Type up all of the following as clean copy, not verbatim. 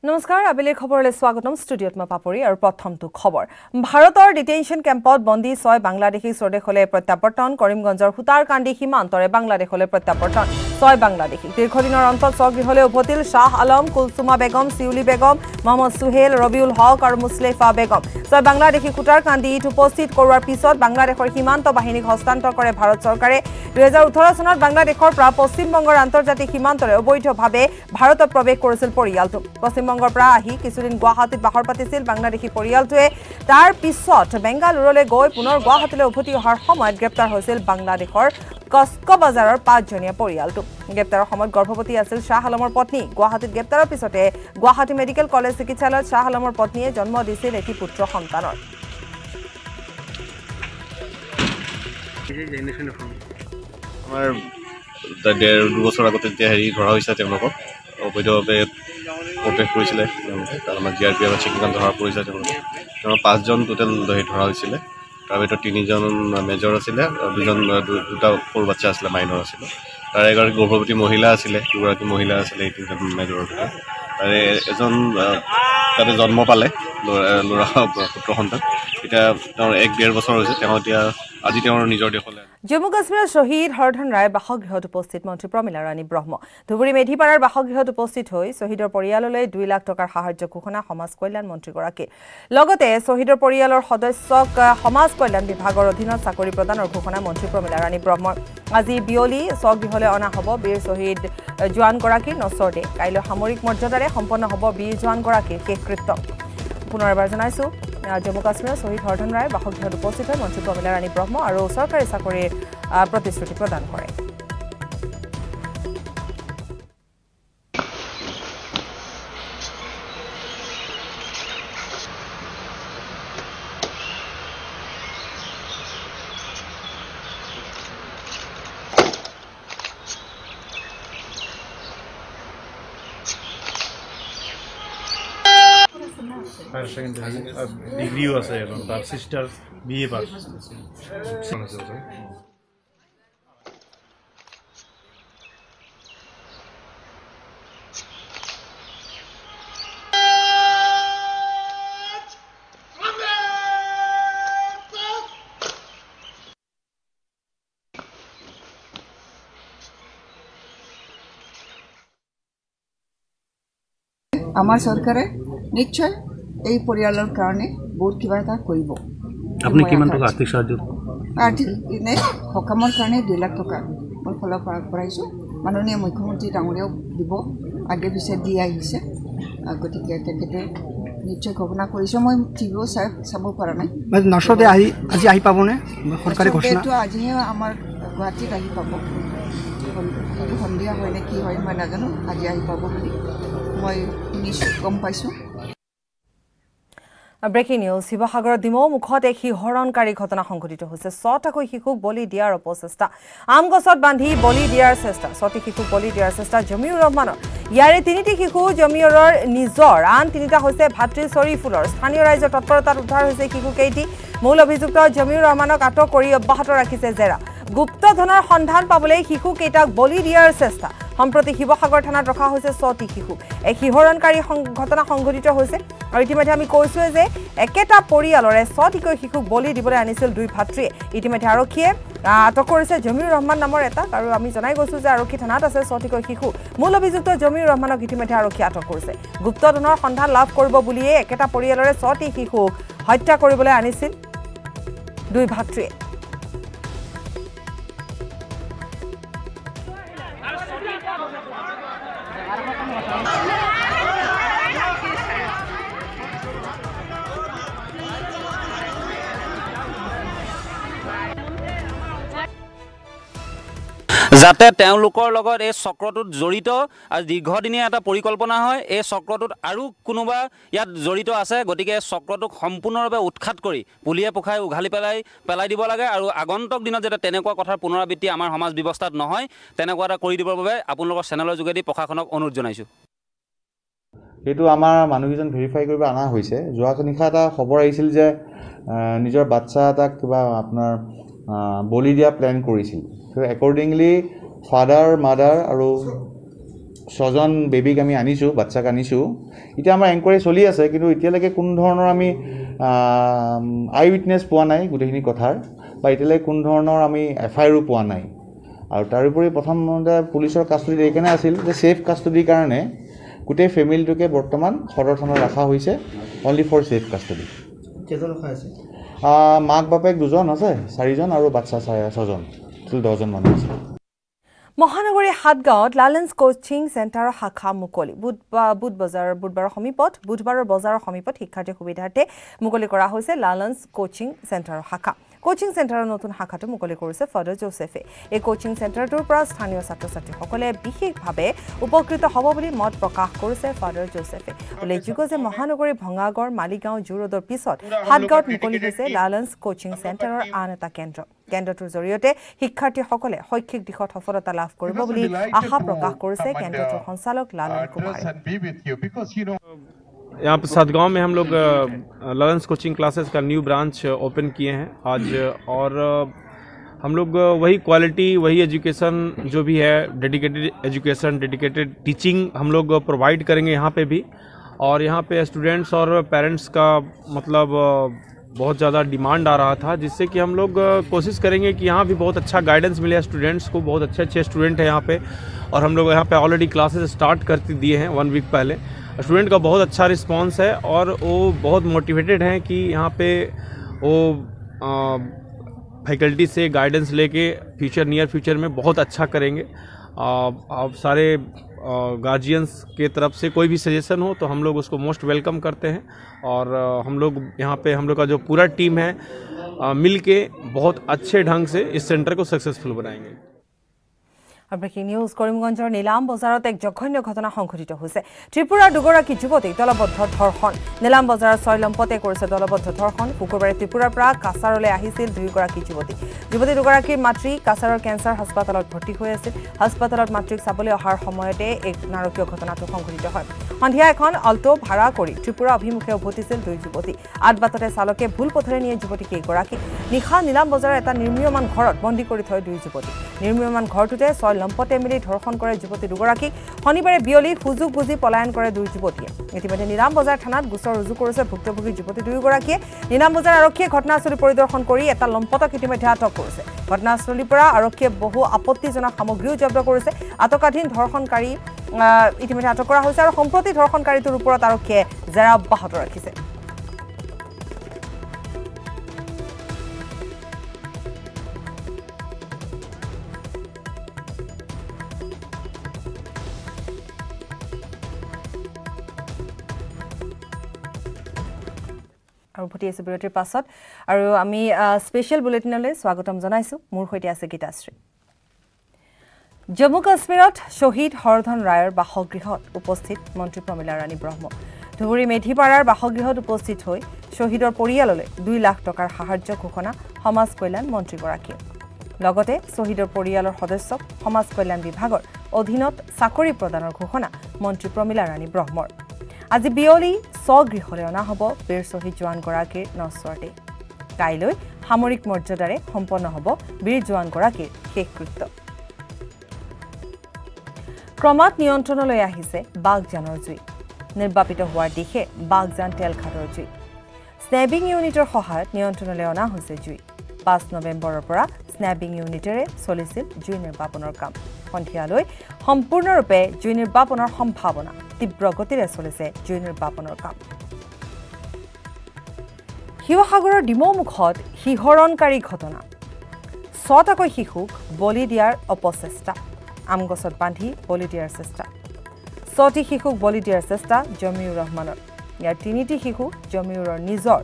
নমস্কাৰ আবেলিৰ খবৰলৈ স্বাগতম ষ্টুডিঅ'ত মই পাপৰি আৰু প্ৰথমটো খবৰ ভাৰতৰ ডিটেনশ্যন কেম্পত বন্দী 6 বাংলাদেশী স্বদেশলৈ প্ৰত্যাৱৰ্তন কৰিমগঞ্জৰ হুতাৰকান্দি সীমান্তৰে বাংলাদেশলৈ প্ৰত্যাৱৰ্তন 6 বাংলাদেশী দীৰ্ঘদিনৰ অন্তত স্বগৃহলৈ উভতিল শাহ আলম কুলসুমা বেগম সিউলি বেগম মোহাম্মদ সুহেল ৰবিউল হক আৰু মুছলেফা বেগম 6 বাংলাদেশী হুতাৰকান্দিত উপস্থিত কৰোৱাৰ পিছত বাংলাদেশৰ সীমান্ত বাহিনীক হস্তান্তৰ কৰে ভাৰত চৰকাৰে 2018 চনত বাংলাদেশৰ পৰা পশ্চিমবংগৰ আন্তৰ্জাতিক সীমান্তৰে অবৈধভাৱে ভাৰতত প্ৰৱেশ কৰিছিল পৰিয়ালটো পশ্চিমবংগৰ পৰা আহি কিছুদিন গুৱাহাটীত বাহৰ পাতিছিল বাংলাদেশী পৰিয়ালটোৱে তাৰ পিছত বেংগালুৰুলৈ গৈ পুনৰ গুৱাহাটীলৈ উভতি অহাৰ সময়ত গ্ৰেপ্তাৰ হৈছিল বাংলাদেশৰ কস্কবাজাৰৰ 5জনীয়া পৰিয়ালটো গ্ৰেপ্তাৰৰ সময়ত গৰ্ভৱতী আছিল শাহ আলমৰ পত্নী গুৱাহাটীত গ্ৰেপ্তাৰৰ পিছতে গুৱাহাটী মেডিকেল কলেজ চিকিৎসালয়ত শাহ আলমৰ পত্নীয়ে জন্ম দিছিল এটি পুত্ৰ সন্তানৰ আমাৰ 2 বছৰ আগতে যেতিয়া ধৰা হৈছে তেওঁলোকক অবৈধভাৱে প্ৰৱেশ কৰিছিলে তাৰ আমাৰ জিআৰপিএফ চেকিঙত ধৰা পৰিছে তেওঁলোকক 5জন টোটেল ধৰা হৈছিলে তাৰ ভিতৰত 3জন মেজৰ আছিলে দুটা সৰু বাচ্চা আছিলে মাইনৰ আছিলে তাৰ এগৰাকী গৰ্ভৱতী মহিলা আছিলে দুগৰাকী মহিলা আছিলে এই 3জন মেজৰৰ ভিতৰত তাৰে এজন তাতে জন্ম পালে ল'ৰা পুত্ৰ সন্তান এতিয়া তেওঁৰ 1.5 বছৰ হৈছে তেওঁ এতিয়া আজি তেওঁৰ নিজৰ দেশলৈ জম্মু কাশ্মীৰৰ শহীদ হৰধন ৰায় বাসগৃহত উপস্থিত মন্ত্ৰী প্ৰমীলা ৰাণী ব্ৰহ্ম ধুবুৰী মেধিপাৰাৰ বাসগৃহত উপস্থিত হৈ শহীদৰ পৰিয়াললৈ 2 লাখ টকাৰ সাহায্য ঘোষণা সমাজ কল্যাণ মন্ত্ৰীগৰাকী লগতে শহীদৰ পৰিয়ালৰ সদস্যক সমাজ কল্যাণ বিভাগৰ অধীনত চাকৰি প্ৰদানৰ ঘোষণা মন্ত্ৰী প্ৰমীলা ৰাণী ব্ৰহ্মৰ আজি বিয়লি স্বগৃহলৈ অনা হ'ব বীৰ শহীদ জোৱানগৰাকীৰ নচৰ ডে কাইলৈ সামৰিক মৰ্যাদাৰে সম্পন্ন হ'ব বীৰ জোৱানগৰাকীৰ শেষকৃত্য পুনৰ এবাৰ জনাইছো জম্মু কাশ্মীৰৰ শহীদ হৰধন ৰায় বাসগৃহত উপস্থিত হৈ মন্ত্ৰী প্ৰমীলা ৰাণী ব্ৰহ্ম আৰু চৰকাৰী চাকৰিৰ প্ৰতিশ্ৰুতি প্ৰদান কৰে Higher secondary degree was there, and our sister BA pass. আমাৰ চৰকাৰে নিশ্চয় এই পৰিয়ালৰ কাৰণে বহুত কিবা এটা কৰিব আপুনি কিমান টকা আৰ্থিক সাহায্য এনে সকামৰ কাৰণে 2 লাখ টকা মই ফলৰ পৰা কৰাইছোঁ মাননীয় মুখ্যমন্ত্ৰী ডাঙৰীয়াও দিব আগে পিছে দি আহিছে গতিকে তেখেতে নিশ্চয় ঘোষণা কৰিছে মই টিভিও চাব পৰা নাই নচতে আজি আহি পাবনে চৰকাৰী ঘোষণা আজিহে আমাৰ গুৱাহাটীত আহি পাব সন্ধিয়া হয় নে কি হয় মই নাজানো আজি আহি পাব বুলি মই গম পাইছোঁ ব্ৰেকিং নিউজ শিৱসাগৰৰ ডিমৌমুখত এক শিহৰণকাৰী ঘটনা সংঘটিত হৈছে 6টাকৈ শিশুক বলি দিয়াৰ অপচেষ্টা আম গছত বান্ধি বলি দিয়াৰ চেষ্টা 6টি শিশুক বলি দিয়াৰ চেষ্টা জমিউৰ ৰহমানৰ ইয়াৰে 3টি শিশু জমিউৰৰ নিজৰ আন 3টা হৈছে ভাতৃ চৰিফুলৰ স্থানীয় ৰাইজৰ তৎপৰতাত উদ্ধাৰ হৈছে শিশুকেইটি মূল অভিযুক্ত জমিউৰ ৰহমানক আটক কৰি অব্যাহত ৰাখিছে জেৰা গুপ্ত ধনৰ সন্ধান পাবলৈ শিশুকেইটাক বলি দিয়াৰ চেষ্টা সম্প্ৰতি শিৱসাগৰ থানাত ৰখা হৈছে 6টি শিশু এক শিহৰণকাৰী ঘটনা সংঘটিত হৈছে আৰু ইতিমধ্যে আমি কৈছোৱে যে একেটা পৰিয়ালৰে 6টিকৈ শিশুক বলি দিবলৈ আনিছিল 2 ভাতৃয়ে ইতিমধ্যে আৰক্ষীয়ে আটক কৰিছে জমিউৰ ৰহমান নামৰ এটা আৰু আমি জনাই গৈছো যে আৰক্ষী থানাত আছে 6টিকৈ শিশু মূল অভিযুক্ত জমিউৰ ৰহমানক ইতিমধ্যে আৰক্ষী আটক কৰিছে গুপ্ত ধনৰ সন্ধান লাভ কৰিব বুলিয়ে একেটা পৰিয়ালৰে 6টি শিশুক হত্যা কৰিবলৈ আনিছিল 2 ভাতৃয়ে যাতে তেওঁলোকৰ লগত এই চক্ৰটোত জড়িত আৰু দীৰ্ঘদিনীয়া এটা পৰিকল্পনা হয় এই চক্ৰটোত আৰু কোনোবা ইয়াত জড়িত আছে গতিকে চক্ৰটোক সম্পূৰ্ণৰূপে উৎখাত কৰি পুলিয়ে পোখাই উঘালি পেলাই দিব লাগে আৰু আগন্তুক দিনত যাতে তেনেকুৱা কথাৰ পুনৰাবৃত্তি আমাৰ সমাজ ব্যৱস্থাত নহয় তেনেকুৱা এটা কৰি দিবৰ বাবে আপোনালোকৰ চেনেলৰ যোগেদি প্ৰশাসনক অনুৰোধ জনাইছোঁ এইটো আমাৰ মানুহজন ভেৰিফাই কৰিব আনা হৈছে যোৱা নিশা এটা খবৰ আহিছিল যে নিজৰ বাচ্চা এটাক কিবা আপোনাৰ বলি দিয়া প্ল্যান কৰিছিল So accordingly, father, mother, আৰু 6জন বেবিক আমি আনিছোঁ বাচ্চাক আনিছোঁ এতিয়া আমাৰ এনকুৱাৰী চলি আছে কিন্তু এতিয়ালৈকে কোনো ধৰণৰ আমি আই উইটনেছ পোৱা নাই গোটেইখিনি কথাৰ বা এতিয়ালৈকে কোনো ধৰণৰ আমি এফআইআৰো পোৱা নাই আৰু তাৰোপৰি প্ৰথমতে পুলিচৰ কাষ্টডিত এইকাৰণে আছিল যে ছেফ কাষ্টডিৰ কাৰণে গোটেই ফেমিলিটোকে বৰ্তমান সদৰ থানাত ৰখা হৈছে অনলি ফৰ ছেফ কাষ্টডি কেইজন ৰখা আছে মাক বাপেক 2জন আছে 4জন আৰু বাচ্চা 6জন 10জন মানুহ আছে মহানগৰী হাটগাঁৱত লালেন্স কোচিং চেণ্টাৰৰ শাখা মুকলি বুধবাৰৰ বজাৰৰ সমীপত শিক্ষাৰ্থীৰ সুবিধাৰ্থে মুকলি কৰা হৈছে লালেন্স কোচিং চেণ্টাৰৰ শাখা কোচিং চেণ্টাৰৰ নতুন শাখাটো মুকলি কৰিছে ফাদাৰ জোচেফে এই কোচিং চেণ্টাৰটোৰ পৰা স্থানীয় ছাত্ৰ-ছাত্ৰীসকলে বিশেষভাৱে উপকৃত হ'ব বুলি মত প্ৰকাশ কৰিছে ফাদাৰ জোচেফে উল্লেখযোগ্য যে মহানগৰী ভঙাগড় মালিগাঁও জু ৰোডৰ পিছত হাটগাঁৱত মুকলি হৈছে লালেন্স কোচিং চেণ্টাৰৰ আন এটা কেন্দ্ৰটোৰ জৰিয়তে শিক্ষাৰ্থীসকলে শৈক্ষিক দিশত সফলতা লাভ কৰিব বুলি আশা প্ৰকাশ কৰিছে কেন্দ্ৰটোৰ সঞ্চালক লালন কুমাৰে यहाँ पर सातगांव में हम लोग लालेंस कोचिंग क्लासेस का न्यू ब्रांच ओपन किए हैं आज और हम लोग वही क्वालिटी वही एजुकेशन जो भी है डेडिकेटेड एजुकेशन डेडिकेटेड टीचिंग हम लोग प्रोवाइड करेंगे यहाँ पे भी और यहाँ पे स्टूडेंट्स और पेरेंट्स का मतलब बहुत ज़्यादा डिमांड आ रहा था जिससे कि हम लोग कोशिश करेंगे कि यहाँ भी बहुत अच्छा गाइडेंस मिले स्टूडेंट्स को बहुत अच्छे स्टूडेंट हैं यहाँ पे और हम लोग यहाँ पे ऑलरेडी क्लासेस स्टार्ट कर दिए हैं 1 वीक पहले स्टूडेंट का बहुत अच्छा रिस्पांस है और वो बहुत मोटिवेटेड हैं कि यहाँ पे वो फैकल्टी से गाइडेंस लेके नियर फ्यूचर में बहुत अच्छा करेंगे आप सारे गार्जियंस के तरफ से कोई भी सजेशन हो तो हम लोग उसको मोस्ट वेलकम करते हैं और हम लोग यहाँ पे हम लोग का जो पूरा टीम है मिल के बहुत अच्छे ढंग से इस सेंटर को सक्सेसफुल बनाएंगे ব্ৰেকিং নিউজ কৰিমগঞ্জৰ নীলাম বজাৰত এক জঘন্য ঘটনা সংঘটিত হৈছে ত্ৰিপুৰাৰ দুগৰাকী যুৱতীক দলবদ্ধ ধৰ্ষণ নীলাম বজাৰৰ 6 লম্পতে কৰিছে দলবদ্ধ ধৰ্ষণ শুকুৰবাৰে ত্ৰিপুৰাৰ পৰা কাছাৰলৈ আহিছিল দুগৰাকী যুৱতী দুগৰাকীৰ মাতৃ কাছাৰৰ কেঞ্চাৰ হাস্পাতালত ভৰ্তি হৈ আছিল হাস্পাতালত মাতৃক চাবলৈ অহাৰ সময়তে এক নাৰকীয় ঘটনাটো সংঘটিত হয় সন্ধিয়া এখন অল্টো ভাড়া কৰি ত্ৰিপুৰা অভিমুখে উভতিছিল দুই যুৱতী আদবাটতে চালকে ভুল পথেৰে নিয়ে যুৱতীক এগৰাকী নিশা নীলাম বজাৰৰ এটা নিৰ্মীয়মান ঘৰত বন্দী কৰি থৈ দুই যুৱতী নিৰ্মীয়মান ঘৰটোতে 6 লম্পতে মিলি ধৰ্ষণ কৰে যুৱতী দুগৰাকীক শনিবাৰে বিয়লি সুযোগ বুজি পলায়ন কৰে দুই যুৱতীয়ে ইতিমধ্যে নীলাম বজাৰ থানাত গোচৰ ৰুজু কৰিছে ভুক্তভোগী যুৱতী দুগৰাকীয়ে নীলাম বজাৰ আৰক্ষীয়ে ঘটনাস্থলী পৰিদৰ্শন কৰি এটা লম্পতক ইতিমধ্যে আটক কৰিছে ঘটনাস্থলীৰ পৰা আৰক্ষীয়ে বহু আপত্তিজনক সামগ্ৰীও জব্দ কৰিছে আটকাধীন ধৰ্ষণকাৰী ইতিমধ্যে আটক কৰা হৈছে আৰু সম্প্ৰতি ধৰ্ষণকাৰীটোৰ ওপৰত আৰক্ষীয়ে জেৰা অব্যাহত ৰাখিছে আৰু ভটি আছে বিৰতিৰ পাছত আৰু আমি স্পেশাল বুলেটিনলৈ স্বাগতম জনাইছো মোৰ হৈতে আছে গীতাশ্ৰী জম্মু কাশ্মীৰত শহীদ হৰধন ৰায়ৰ বাসগৃহত উপস্থিত মন্ত্ৰী প্ৰমীলা ৰাণী ব্ৰহ্ম ধুবুৰী মেধিপাৰাৰ বাসগৃহত উপস্থিত হৈ শহীদৰ পৰিয়াললৈ 2 লাখ টকাৰ সাহায্য ঘোষণা সমাজ কল্যাণ মন্ত্ৰীগৰাকীয়ে লগতে শহীদৰ পৰিয়ালৰ সদস্যক সমাজ কল্যাণ বিভাগৰ অধীনত চাকৰি প্ৰদানৰ ঘোষণা মন্ত্ৰী প্ৰমীলা ৰাণী ব্ৰহ্মৰ আজি বিয়লি স্বগৃহলৈ অনা হ'ব বীৰ শহীদ জোৱানগৰাকীৰ নশ্বৰতে কাইলৈ সামৰিক মৰ্যাদাৰে সম্পন্ন হ'ব বীৰ জোৱানগৰাকীৰ শেষকৃত্য ক্ৰমাৎ নিয়ন্ত্ৰণলৈ আহিছে বাগজানৰ জুই নিৰ্বাপিত হোৱাৰ দিশে বাগজান তেলঘাটৰ জুই স্নেবিং ইউনিটৰ সহায়ত নিয়ন্ত্ৰণলৈ অনা হৈছে জুই 5 নৱেম্বৰৰ পৰা স্নেবিং ইউনিটেৰে চলিছিল জুই নিৰ্বাপনৰ কাম সন্ধিয়ালৈ সম্পূৰ্ণৰূপে জুই নিৰ্বাপনৰ সম্ভাৱনা তীব্ৰ গতিৰে চলিছে জুই নিৰ্বাপনৰ কাম শিৱসাগৰৰ ডিমৌমুখত শিহৰণকাৰী ঘটনা 6টাকৈ শিশুক বলি দিয়াৰ অপচেষ্টা আমগছত বান্ধি বলি দিয়াৰ চেষ্টা 6টি শিশুক বলি দিয়াৰ চেষ্টা জমিউৰ ৰহমানৰ ইয়াৰ 3টি শিশু জমিউৰৰ নিজৰ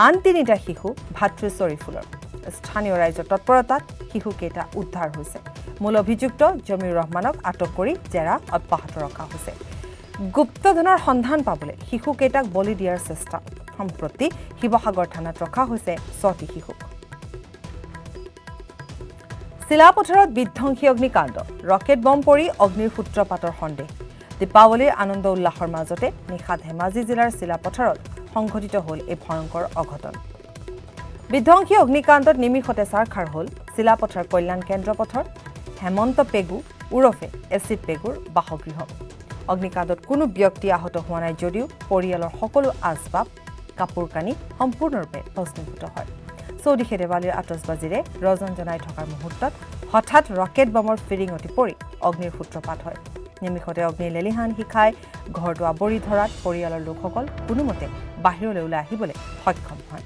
আন 3টা শিশু ভাতৃ চৰিফুলৰ স্থানীয় ৰাইজৰ তৎপৰতাত শিশুকেইটা উদ্ধাৰ হৈছে মূল অভিযুক্ত জমিউৰ ৰহমানক আটক কৰি জেৰা অব্যাহত ৰখা হৈছে গুপ্তধনৰ সন্ধান পাবলৈ শিশুকেইটাক বলি দিয়াৰ চেষ্টা সম্প্ৰতি শিৱসাগৰ থানাত ৰখা হৈছে 6টি শিশুক শিলাপথাৰত বিধ্বংসী অগ্নিকাণ্ড ৰকেট বম পৰি অগ্নিৰ সূত্ৰপাতৰ সন্দেহ দীপাৱলীৰ আনন্দ উল্লাসৰ মাজতে নিশা ধেমাজি জিলাৰ শিলাপথাৰত সংঘটিত হ'ল এই ভয়ংকৰ অঘটন বিধ্বংসী অগ্নিকাণ্ডত নিমিষতে চাৰখাৰ হ'ল শিলাপথাৰ কল্যাণ কেন্দ্ৰ পথৰ হেমন্ত পেগু উৰফে এচিড বেগুৰ বাসগৃহ অগ্নিকাণ্ডত কোনো ব্যক্তি আহত হোৱা নাই যদিও পৰিয়ালৰ সকলো আচবাব কাপোৰ কানি সম্পূৰ্ণৰূপে ভস্মীভূত হয় চৌদিশে দেৱালীৰ আতচবাজিৰে ৰজন জনাই থকাৰ মুহূৰ্তত হঠাৎ ৰকেট বমৰ ফিৰিঙতি পৰি অগ্নিৰ সূত্ৰপাত হয় নিমিষতে অগ্নিৰ লেলিহান শিখাই ঘৰটো আৱৰি ধৰাত পৰিয়ালৰ লোকসকল কোনোমতে বাহিৰলৈ ওলাই আহিবলৈ সক্ষম হয়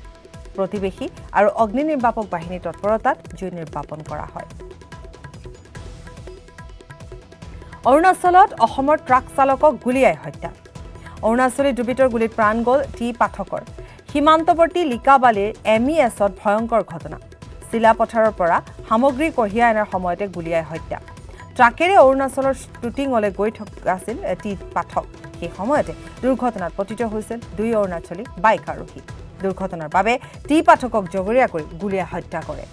প্ৰতিবেশী আৰু অগ্নি নিৰ্বাপক বাহিনীৰ তৎপৰতাত জুই নিৰ্বাপন কৰা হয় অৰুণাচলত অসমৰ ট্ৰাক চালকক গুলীয়াই হত্যা অৰুণাচলী দুৰ্বৃত্তৰ গুলীত প্ৰাণ গ'ল টি পাঠকৰ সীমান্তৱৰ্তী লিকাবালিৰ MESত ভয়ংকৰ ঘটনা চিলাপথাৰৰ পৰা সামগ্ৰী কঢ়িয়াই অনাৰ সময়তে গুলীয়াই হত্যা ট্ৰাকেৰে অৰুণাচলৰ টুটিঙলৈ গৈ থকা আছিল টি পাঠক সেই সময়তে দুৰ্ঘটনাত পতিত হৈছিল দুই অৰুণাচলী বাইক আৰোহী দুৰ্ঘটনাৰ বাবে টি পাঠকক জগৰীয়া কৰি গুলীয়াই হত্যা কৰে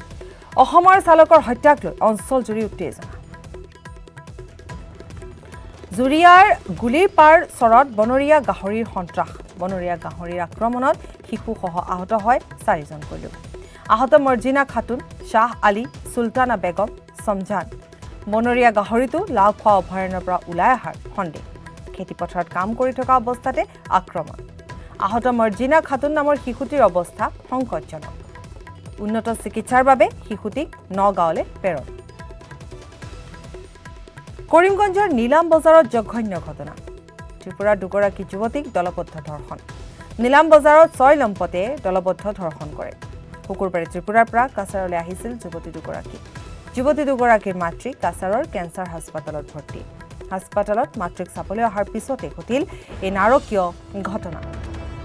অসমৰ চালকৰ হত্যাক লৈ অঞ্চলজুৰি উত্তেজনা জুৰিয়াৰ গুলিৰ পাৰ চৰত বনৰীয়া গাহৰিৰ সন্ত্ৰাস বনৰীয়া গাহৰিৰ আক্ৰমণত শিশুসহ আহত হয় 4জনকৈ লোক আহত মৰ্জিনা খাতুন শাহ আলী সুলতানা বেগম সমজান বনৰীয়া গাহৰিটো লাওখোৱা অভয়াৰণ্যৰ পৰা ওলাই অহাৰ সন্দেহ খেতিপথাৰত কাম কৰি থকা অৱস্থাতে আক্ৰমণ আহত মৰ্জিনা খাতুন নামৰ শিশুটিৰ অৱস্থা সংকটজনক উন্নত চিকিৎসাৰ বাবে শিশুটিক নগাঁৱলৈ প্ৰেৰণ কৰিমগঞ্জৰ নীলাম বজাৰত জঘন্য ঘটনা ত্ৰিপুৰাৰ দুগৰাকী যুৱতীক দলবদ্ধ ধৰ্ষণ নীলাম বজাৰত 6 লম্পতে দলবদ্ধ ধৰ্ষণ কৰে শুকুৰবাৰে ত্ৰিপুৰাৰ পৰা কাছাৰলৈ আহিছিল যুৱতী দুগৰাকীৰ মাতৃ কাছাৰৰ কেঞ্চাৰ হাস্পাতালত ভৰ্তি হাস্পাতালত মাতৃক চাবলৈ অহাৰ পিছতে ঘটিল এই নাৰকীয় ঘটনা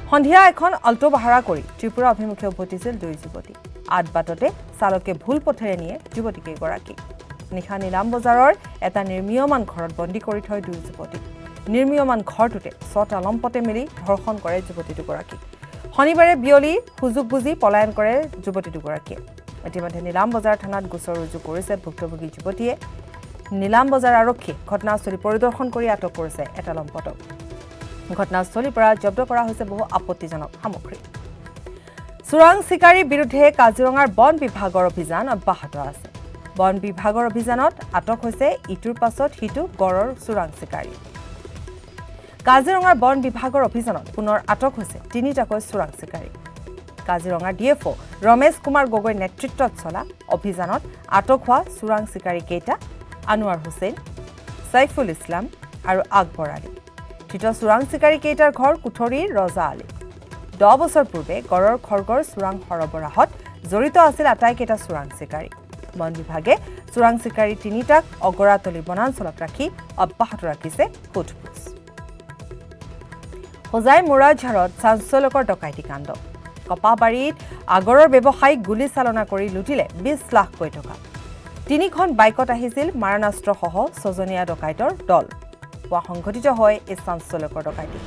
সন্ধিয়া এখন অল্টো ভাড়া কৰি ত্ৰিপুৰা অভিমুখে উভতিছিল দুই যুৱতী আঠবাটতে চালকে ভুল পথেৰে নিয়ে যুৱতীকেইগৰাকী নিশা নীলাম বজাৰৰ এটা নিৰ্মীয়মান ঘৰত বন্দী কৰি থয় দুই যুৱতী নিৰ্মীয়মান ঘৰটোতে 6টা লম্পতে মিলি ধৰ্ষণ কৰে যুৱতী দুগৰাকী শনিবাৰে বিয়লি সুযোগ বুজি পলায়ন কৰে যুৱতী দুগৰাকীয়ে ইতিমধ্যে নীলাম বজাৰ থানাত গোচৰ ৰুজু কৰিছে ভুক্তভোগী যুৱতীয়ে নীলাম বজাৰ আৰক্ষী ঘটনাস্থলী পৰিদৰ্শন কৰি আটক কৰিছে এটা লম্পটক ঘটনাস্থলীৰ পৰা জব্দ কৰা হৈছে বহু আপত্তিজনক সামগ্ৰী চোৰাং চিকাৰীৰ বিৰুদ্ধে কাজিৰঙাৰ বন বিভাগৰ অভিযান অব্যাহত আছে বন বিভাগৰ অভিযানত আটক হৈছে ইটোৰ পাছত সিটো গড়ৰ চোৰাং চিকাৰী কাজিৰঙাৰ বন বিভাগৰ অভিযানত পুনৰ আটক হৈছে 3টাকৈ চোৰাং চিকাৰী কাজিৰঙাৰ ডিএফও ৰমেশ কুমাৰ গগৈৰ নেতৃত্বত চলা অভিযানত আটক হোৱা চোৰাং চিকাৰী কেইটা আনোৱাৰ হুছেইন সাইফুল ইছলাম আৰু আকবৰ আলী ধৃত চোৰাং চিকাৰী কেইটাৰ ঘৰ কুঠৰীৰ ৰজা আলী 10 বছৰ পূৰ্বে গড়ৰ খৰ্গৰ চোৰাং সৰবৰাহত জড়িত আছিল আটাইকেইটা চোৰাং চিকাৰী বন বিভাগে চোৰাং চিকাৰী 3টাক অগৰাতলী বনাঞ্চলত ৰাখি অব্যাহত ৰাখিছে সোধপোছ হোজাই মুৰাঝাৰত চাঞ্চল্যকৰ ডকাইতি কাণ্ড কপাহবাৰীত আগৰৰ ব্যৱসায়িক গুলী চালনা কৰি লুটিলে 20 লাখকৈ টকা 3খন বাইকত আহিছিল মাৰণাস্ত্ৰসহ 6জনীয়া ডকাইতৰ দল পুৱা সংঘটিত হয় এই চাঞ্চল্যকৰ ডকাইতি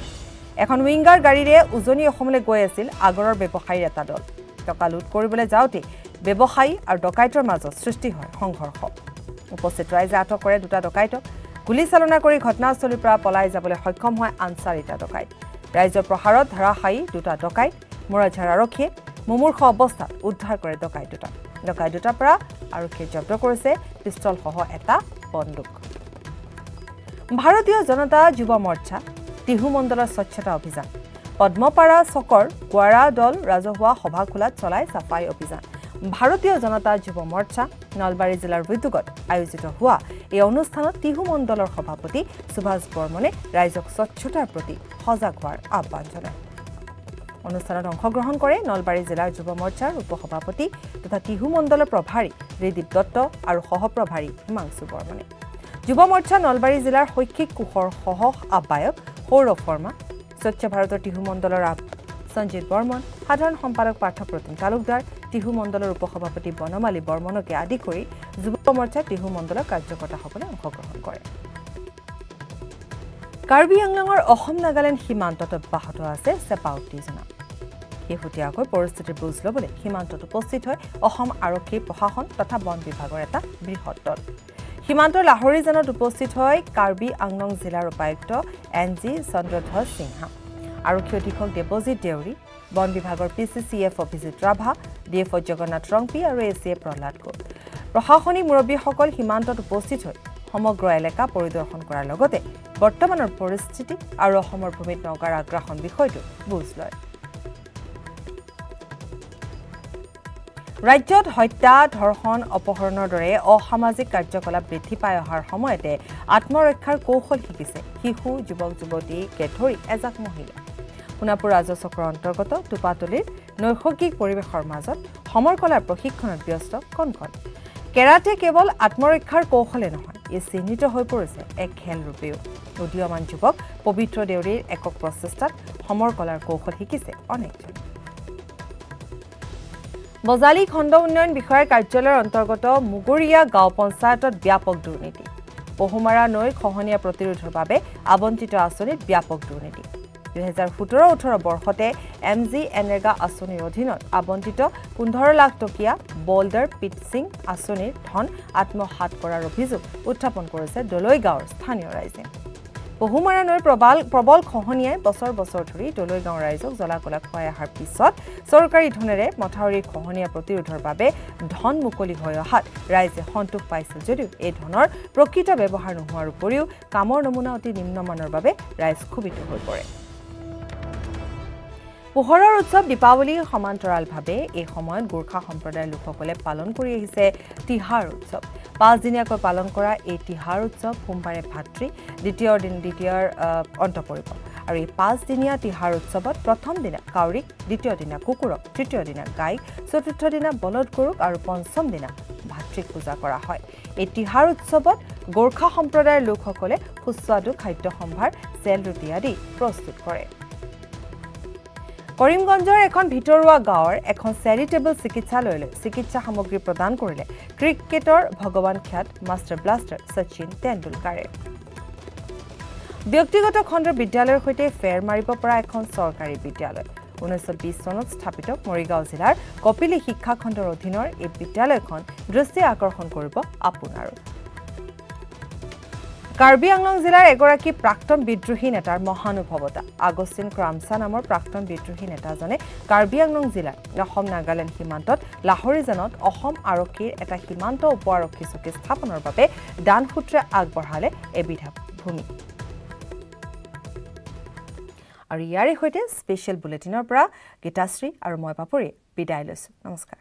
এখন উইংগাৰ গাড়ীৰে উজনি অসমলৈ গৈ আছিল আগৰৰ ব্যৱসায়ীৰ এটা দল টকা লুট কৰিবলৈ যাওঁতে ব্যৱসায়ী আৰু ডকাইতৰ মাজত সৃষ্টি হয় সংঘৰ্ষ উপস্থিত ৰাইজে আটক কৰে 2টা ডকাইতক গুলী চালনা কৰি ঘটনাস্থলীৰ পৰা পলাই যাবলৈ সক্ষম হয় আন 4টা ডকাইত ৰাইজৰ প্ৰহাৰত ধাৰাসায়ী 2টা ডকাইত মুৰাঝাৰ আৰক্ষীয়ে মুমূৰ্ষ অৱস্থাত উদ্ধাৰ কৰে ডকাইত দুটাৰ পৰা আৰক্ষীয়ে জব্দ কৰিছে পিষ্টলসহ এটা বন্দুক ভাৰতীয় জনতা যুৱ মৰ্চা টিহু মণ্ডলৰ স্বচ্ছতা অভিযান পদ্মপাৰা চকৰ গোৱাৰা দল ৰাজহুৱা সভা খোলাত চলাই চাফাই অভিযান ভাৰতীয় জনতা যুৱ মৰ্চা নলবাৰী জিলাৰ উদ্যোগত আয়োজিত হোৱা এই অনুষ্ঠানত টিহু মণ্ডলৰ সভাপতি সুভাষ বৰ্মনে ৰাইজক স্বচ্ছতাৰ প্ৰতি সজাগ হোৱাৰ আহ্বান জনায় অনুষ্ঠানত অংশগ্ৰহণ কৰে নলবাৰী জিলাৰ যুৱ মৰ্চাৰ উপসভাপতি তথা টিহু মণ্ডলৰ প্ৰভাৰী ৰিদীপ দত্ত আৰু সহপ্ৰভাৰী হিমাংশু বৰ্মনে যুৱ মৰ্চা নলবাৰী জিলাৰ শৈক্ষিক কোষৰ সহ আহ্বায়ক সৌৰভ শৰ্মা স্বচ্ছ ভাৰতৰ টিহু মণ্ডলৰ সঞ্জিত বৰ্মন সাধাৰণ সম্পাদক পাৰ্থপ্ৰতিম তালুকদাৰ টিহু মণ্ডলৰ উপসভাপতি বনমালী বৰ্মনকে আদি কৰি যুৱ মৰ্চা টিহু মণ্ডলৰ কাৰ্যকৰ্তাসকলে অংশগ্ৰহণ কৰে কাৰ্বি আংলঙৰ অসম নাগালেণ্ড সীমান্তত অব্যাহত আছে চেপা উত্তেজনা শেহতীয়াকৈ পৰিস্থিতিৰ বুজ ল'বলৈ সীমান্তত উপস্থিত হয় অসম আৰক্ষী প্ৰশাসন তথা বন বিভাগৰ এটা বৃহৎ দল সীমান্তৰ লাহৰীজানত উপস্থিত হয় কাৰ্বি আংলং জিলাৰ উপায়ুক্ত NG চন্দ্ৰধ্বজ সিংহা আৰক্ষী অধীক্ষক দেৱজিৎ দেউৰী বন বিভাগৰ PCCF অভিজিত ৰাভা DFO জগন্নাথ ৰংপি আৰু ACA প্ৰহ্লাদ কোট প্ৰশাসনিক মুৰব্বীসকল সীমান্তত উপস্থিত হৈ সমগ্ৰ এলেকা পৰিদৰ্শন কৰাৰ লগতে বৰ্তমানৰ পৰিস্থিতি আৰু অসমৰ ভূমিত নগাৰ আগ্ৰাসন বিষয়টো বুজ লয় ৰাজ্যত হত্যা ধৰ্ষণ অপহৰণৰ দৰে অসামাজিক কাৰ্যকলাপ বৃদ্ধি পাই অহাৰ সময়তে আত্মৰক্ষাৰ কৌশল শিকিছে শিশু যুৱক যুৱতীকে ধৰি এজাক মহিলা সোণাপুৰ ৰাজচক্ৰৰ অন্তৰ্গত টুপাতলিৰ নৈসৰ্গিক পৰিৱেশৰ মাজত সমৰ কলাৰ প্ৰশিক্ষণত ব্যস্ত কণকণ কেৰাটে কেৱল আত্মৰক্ষাৰ কৌশলে নহয় ই চিহ্নিত হৈ পৰিছে এক খেল ৰূপেও উদীয়মান যুৱক পবিত্ৰ দেউৰীৰ একক প্ৰচেষ্টাত সমৰ কলাৰ কৌশল শিকিছে অনেকজন বজালী খণ্ড উন্নয়ন বিষয়াৰ কাৰ্যালয়ৰ অন্তৰ্গত মুগুৰিয়া গাঁও পঞ্চায়তত ব্যাপক দুৰ্নীতি পহুমাৰা নৈৰ খহনীয়া প্ৰতিৰোধৰ বাবে আবণ্টিত আঁচনিত ব্যাপক দুৰ্নীতি 2017-18 বৰ্ষতে এমজি এনৰেগা আঁচনিৰ অধীনত আবণ্টিত 15 লাখ টকীয়া বোল্ডাৰ পিটছিং আঁচনিৰ ধন আত্মসাৎ কৰাৰ অভিযোগ উত্থাপন কৰিছে দলৈ গাঁৱৰ স্থানীয় ৰাইজে পহুমাৰা নৈৰ প্ৰবল খহনীয়াই বছৰ বছৰ ধৰি দলৈ গাঁৱৰ ৰাইজক জ্বলাকলা খুৱাই অহাৰ পিছত চৰকাৰী ধনেৰে মথাউৰিৰ খহনীয়া প্ৰতিৰোধৰ বাবে ধন মুকলি হৈ অহাত ৰাইজে সন্তোষ পাইছিল যদিও এই ধনৰ প্ৰকৃত ব্যৱহাৰ নোহোৱাৰ উপৰিও কামৰ নমুনা অতি নিম্নমানৰ বাবে ৰাইজ ক্ষোভিত হৈ পৰে পোহৰৰ উৎসৱ দীপাৱলীৰ সমান্তৰালভাৱে এই সময়ত গোৰ্খা সম্প্ৰদায়ৰ লোকসকলে পালন কৰি আহিছে তিহাৰ উৎসৱ 5 দিনীয়াকৈ পালন কৰা এই তিহাৰ উৎসৱ সোমবাৰে ভাতৃ দ্বিতীয়ৰ অন্ত পৰিব আৰু এই 5 দিনীয়া তিহাৰ উৎসৱত প্ৰথম দিনা কাউৰীক দ্বিতীয় দিনা কুকুৰক তৃতীয় দিনা গাইক চতুৰ্থ দিনা বলদ গৰুক আৰু পঞ্চম দিনা ভাতৃক পূজা কৰা হয় এই তিহাৰ উৎসৱত গোৰ্খা সম্প্ৰদায়ৰ লোকসকলে সুস্বাদু খাদ্য সম্ভাৰ চেল ৰুটি আদি প্ৰস্তুত কৰে কৰিমগঞ্জৰ এখন ভিতৰুৱা গাঁৱৰ এখন চেৰিটেবল চিকিৎসালয়লৈ চিকিৎসা সামগ্ৰী প্ৰদান কৰিলে ক্ৰিকেটৰ ভগৱান খ্যাত মাষ্টাৰ ব্লাষ্টাৰ সচিন তেণ্ডুলকাৰে ব্যক্তিগত খণ্ডৰ বিদ্যালয়ৰ সৈতে ফেৰ মাৰিব পৰা এখন চৰকাৰী বিদ্যালয় 1920 চনত স্থাপিত মৰিগাঁও জিলাৰ কপিলী শিক্ষা খণ্ডৰ অধীনৰ এই বিদ্যালয়খন দৃষ্টি আকৰ্ষণ কৰিব আপোনাৰো কাৰ্বি আংলং জিলাৰ এগৰাকী প্ৰাক্তন বিদ্ৰোহী নেতাৰ মহানুভৱতা আগষ্টিন ক্ৰামছা নামৰ প্ৰাক্তন বিদ্ৰোহী নেতাজনে কাৰ্বি আংলং জিলাৰ অসম নাগালেণ্ড সীমান্তত লাহৰিজানত অসম আৰক্ষীৰ এটা সীমান্ত উপ আৰক্ষী চকী স্থাপনৰ বাবে দানসূত্ৰে আগবঢ়ালে এবিধা ভূমি আৰু ইয়াৰে সৈতে স্পেচিয়েল বুলেটিনৰ পৰা গীতাশ্ৰী আৰু মই পাপৰি বিদায় লৈছো নমস্কাৰ